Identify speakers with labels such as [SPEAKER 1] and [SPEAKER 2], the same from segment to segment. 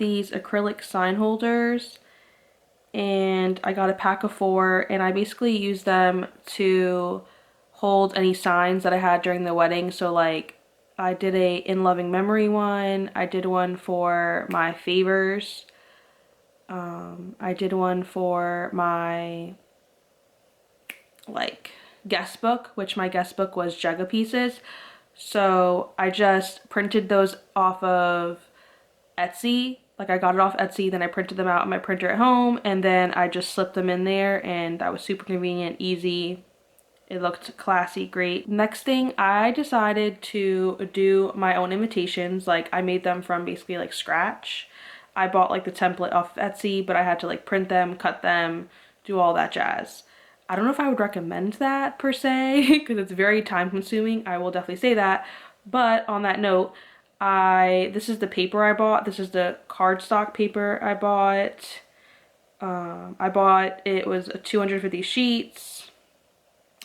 [SPEAKER 1] these acrylic sign holders, and I got a pack of 4, and I basically used them to hold any signs that I had during the wedding. So like I did a in loving memory one, I did one for my favors, I did one for my like guest book, which my guest book was Jugga pieces. So I just printed those off of Etsy. Like I got it off Etsy, then I printed them out on my printer at home, and then I just slipped them in there, and that was super convenient, easy. It looked classy, great. Next thing, I decided to do my own invitations. Like I made them from basically like scratch. I bought like the template off of Etsy, but I had to like print them, cut them, do all that jazz. I don't know if I would recommend that per se because it's very time consuming. I will definitely say that. But on that note, this is the paper I bought. This is the cardstock paper I bought. It was 250 sheets,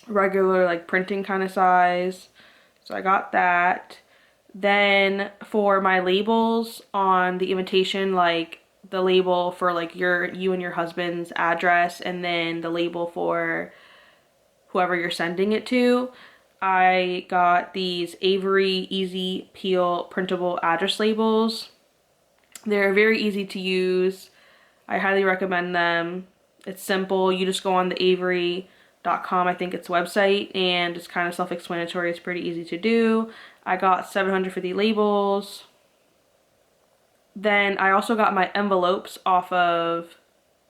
[SPEAKER 1] regular like printing kind of size. So I got that. Then for my labels on the invitation, like the label for like you and your husband's address, and then the label for whoever you're sending it to, I got these Avery Easy Peel printable address labels. They're very easy to use. I highly recommend them. It's simple. You just go on the Avery.com, I think it's website, and it's kind of self-explanatory. It's pretty easy to do. I got 750 labels. Then I also got my envelopes off of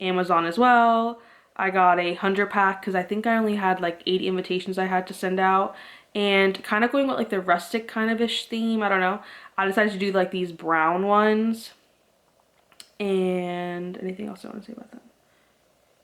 [SPEAKER 1] Amazon as well. I got a 100 pack because I think I only had like 80 invitations I had to send out. And kind of going with like the rustic kind of ish theme, I don't know. I decided to do like these brown ones. And anything else I want to say about that?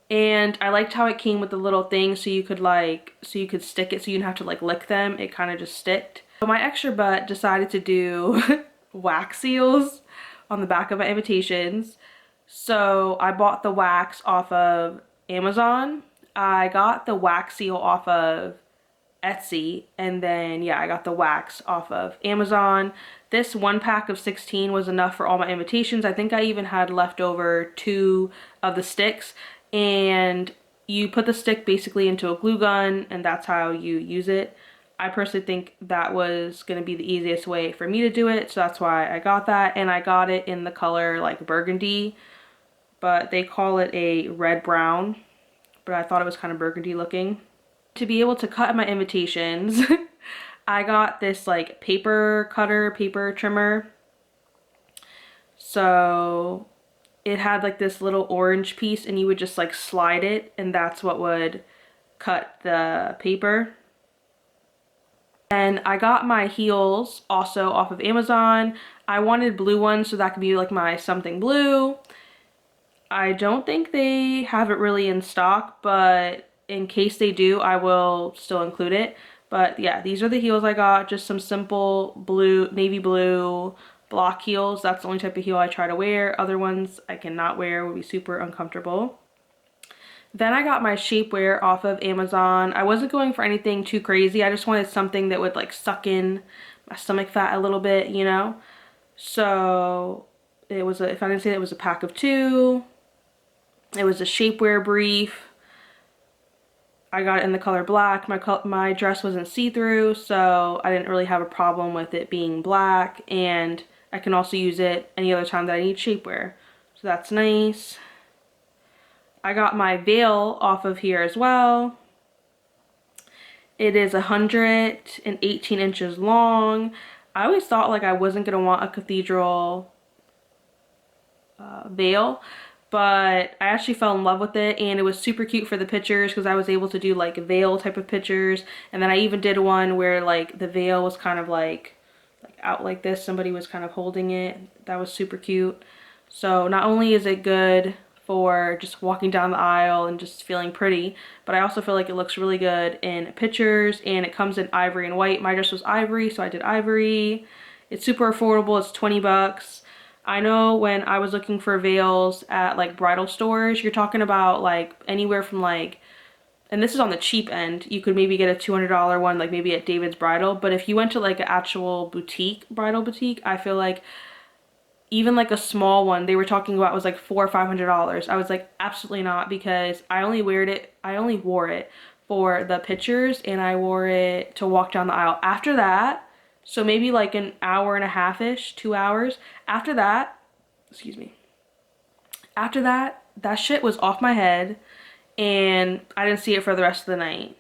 [SPEAKER 1] And I liked how it came with the little thing so you could stick it so you didn't have to like lick them. It kind of just sticked. So my extra butt decided to do wax seals on the back of my invitations. So I bought the wax off of Amazon. I got the wax seal off of Etsy, and then yeah, I got the wax off of Amazon. This one pack of 16 was enough for all my invitations. I think I even had left over 2 of the sticks, and you put the stick basically into a glue gun, and that's how you use it. I personally think that was going to be the easiest way for me to do it, so that's why I got that. And I got it in the color like burgundy, but they call it a red brown, but I thought it was kind of burgundy looking. To be able to cut my invitations, I got this like paper cutter, paper trimmer. So it had like this little orange piece, and you would just like slide it, and that's what would cut the paper. And I got my heels also off of Amazon. I wanted blue ones, so that could be like my something blue. I don't think they have it really in stock, but in case they do, I will still include it. But yeah, these are the heels I got. Just some simple blue, navy blue block heels. That's the only type of heel I try to wear. Other ones I cannot wear, would be super uncomfortable. Then I got my shapewear off of Amazon. I wasn't going for anything too crazy. I just wanted something that would like suck in my stomach fat a little bit, you know? So it was if I didn't say it was a pack of 2. It was a shapewear brief. I got it in the color black. My dress wasn't see-through, so I didn't really have a problem with it being black, and I can also use it any other time that I need shapewear. So that's nice. I got my veil off of here as well. It is 118 inches long. I always thought like I wasn't going to want a cathedral veil, but I actually fell in love with it, and it was super cute for the pictures because I was able to do like veil type of pictures. And then I even did one where like the veil was kind of like out like this. Somebody was kind of holding it. That was super cute. So not only is it good for just walking down the aisle and just feeling pretty, but I also feel like it looks really good in pictures, and it comes in ivory and white. My dress was ivory, so I did ivory. It's super affordable. It's 20 bucks. I know when I was looking for veils at like bridal stores, you're talking about like anywhere from like, and this is on the cheap end, you could maybe get a $200 one, like maybe at David's Bridal. But if you went to like an actual boutique, bridal boutique, I feel like even like a small one they were talking about was like $400 or $500. I was like, absolutely not, because I only wore it for the pictures, and I wore it to walk down the aisle. After that, so maybe like an hour and a half-ish, 2 hours. After that, excuse me. After that, that shit was off my head, and I didn't see it for the rest of the night.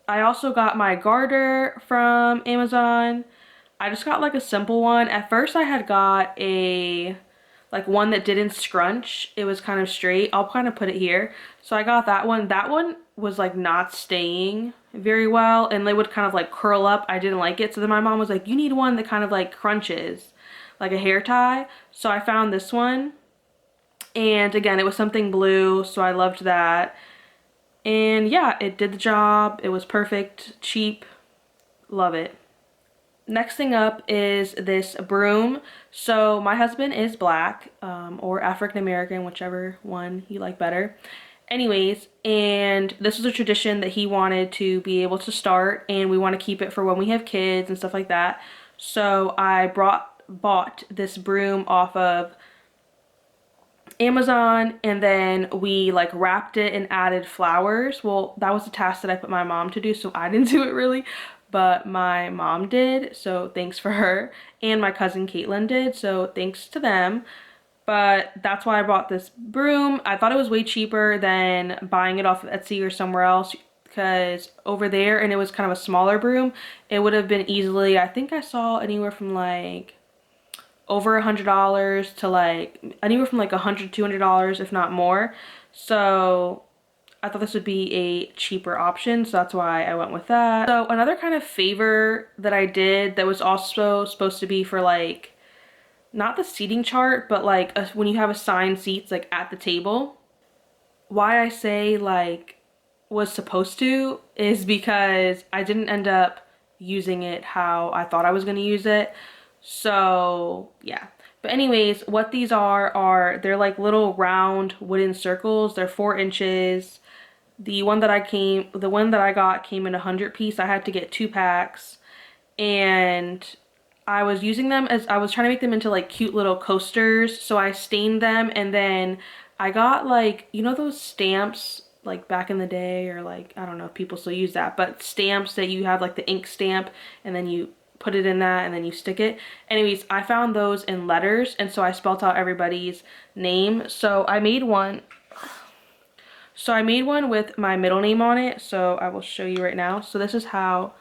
[SPEAKER 1] I also got my garter from Amazon. I just got like a simple one. At first I had got a like one that didn't scrunch. It was kind of straight. I'll kind of put it here. So I got that one. That one was like not staying very well, and they would kind of like curl up. I didn't like it. So then my mom was like, you need one that kind of like crunches, like a hair tie. So I found this one. And again, it was something blue, so I loved that. And yeah, it did the job. It was perfect, cheap, love it. Next thing up is this broom. So my husband is black, or African American, whichever one you like better. Anyways, and this was a tradition that he wanted to be able to start, and we want to keep it for when we have kids and stuff like that. So I bought this broom off of Amazon, and then we like wrapped it and added flowers. Well, that was a task that I put my mom to do, so I didn't do it really, but my mom did, so thanks for her. And my cousin Caitlin did, so thanks to them. But that's why I bought this broom. I thought it was way cheaper than buying it off of Etsy or somewhere else, because over there, and it was kind of a smaller broom, it would have been easily, I think I saw anywhere from like over $100 to like anywhere from like $100-$200, if not more. So I thought this would be a cheaper option, so that's why I went with that. So another kind of favor that I did that was also supposed to be for like, not the seating chart, but like when you have assigned seats like at the table. Why I say like was supposed to is because I didn't end up using it how I thought I was going to use it. So yeah, but anyways, what these are they're like little round wooden circles. They're 4 inches. The one that I got came in a 100-piece. I had to get 2 packs, and I was using them as I was trying to make them into like cute little coasters. So I stained them, and then I got like, you know those stamps like back in the day, or like, I don't know if people still use that, but stamps that you have like the ink stamp, and then you put it in that and then you stick it. Anyways, I found those in letters, and so I spelled out everybody's name. So I made one with my middle name on it, so I will show you right now. So this is how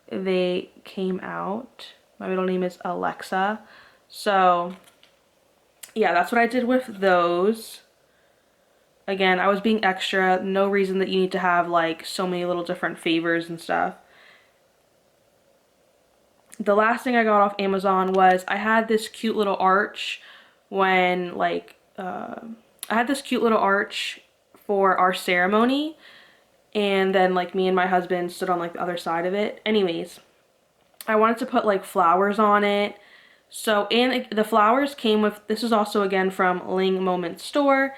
[SPEAKER 1] they came out. My middle name is Alexa. So yeah, that's what I did with those. Again, I was being extra. No reason that you need to have like so many little different favors and stuff. The last thing I got off Amazon was I had this cute little arch when like I had this cute little arch for our ceremony, and then like me and my husband stood on like the other side of it. Anyways, I wanted to put like flowers on it. So, and the flowers came with, this is also again from Ling Moment store.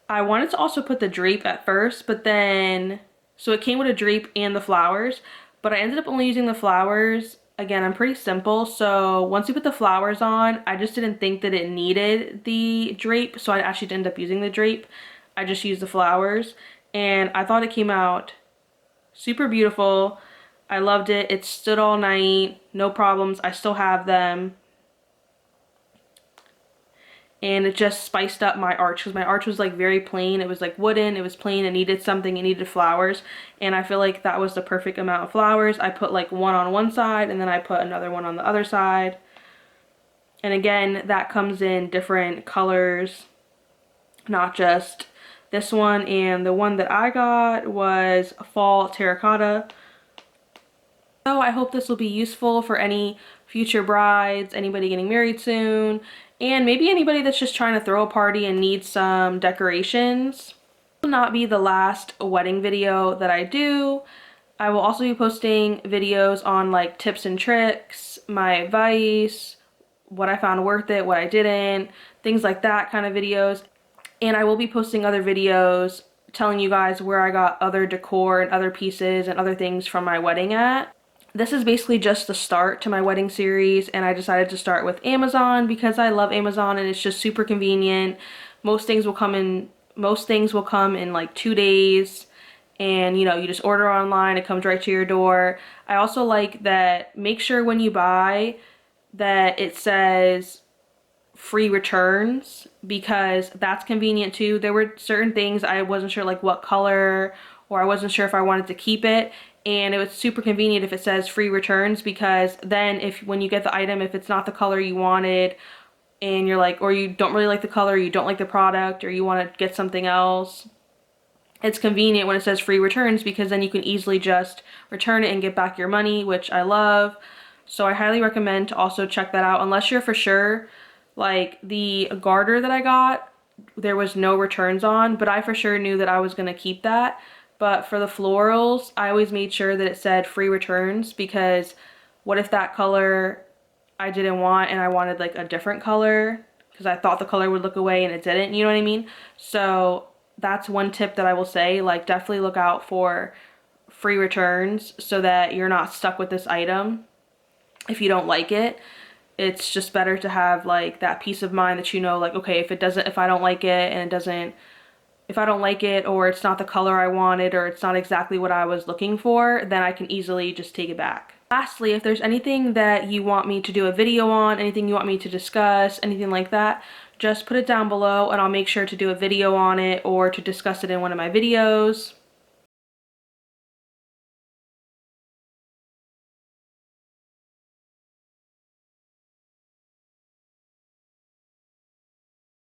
[SPEAKER 1] I wanted to also put the drape at first, but then, so it came with a drape and the flowers, but I ended up only using the flowers. Again, I'm pretty simple, so once you put the flowers on, I just didn't think that it needed the drape, so I actually didn't end up using the drape. I just used the flowers, and I thought it came out super beautiful. I loved it. It stood all night, no problems. I still have them. And it just spiced up my arch, because my arch was like very plain. It was like wooden, it was plain, it needed something, it needed flowers, and I feel like that was the perfect amount of flowers. I put like one on one side, and then I put another one on the other side. And again, that comes in different colors, not just this one. And the one that I got was fall terracotta. So I hope this will be useful for any future brides, anybody getting married soon, and maybe anybody that's just trying to throw a party and needs some decorations. This will not be the last wedding video that I do. I will also be posting videos on like tips and tricks, my advice, what I found worth it, what I didn't, things like that kind of videos. And I will be posting other videos telling you guys where I got other decor and other pieces and other things from my wedding at. This is basically just the start to my wedding series, and I decided to start with Amazon because I love Amazon and it's just super convenient. Most things will come in like 2 days, and you just order online, it comes right to your door. I also like that make sure when you buy that it says free returns, because that's convenient too. There were certain things I wasn't sure like what color, or I wasn't sure if I wanted to keep it, and it was super convenient if it says free returns, because then if when you get the item, if it's not the color you wanted and you're like, or you don't really like the color, you don't like the product, or you want to get something else, it's convenient when it says free returns, because then you can easily just return it and get back your money, which I love. So I highly recommend to also check that out, unless you're for sure. Like the garter that I got, there was no returns on, but I for sure knew that I was gonna keep that. But for the florals, I always made sure that it said free returns, because what if that color I didn't want and I wanted like a different color, because I thought the color would look away and it didn't, you know what I mean? So that's one tip that I will say, like definitely look out for free returns so that you're not stuck with this item if you don't like it. It's just better to have like that peace of mind that like, okay, if I don't like it and if I don't like it, or it's not the color I wanted, or it's not exactly what I was looking for, then I can easily just take it back. Lastly, if there's anything that you want me to do a video on, anything you want me to discuss, anything like that, just put it down below and I'll make sure to do a video on it or to discuss it in one of my videos.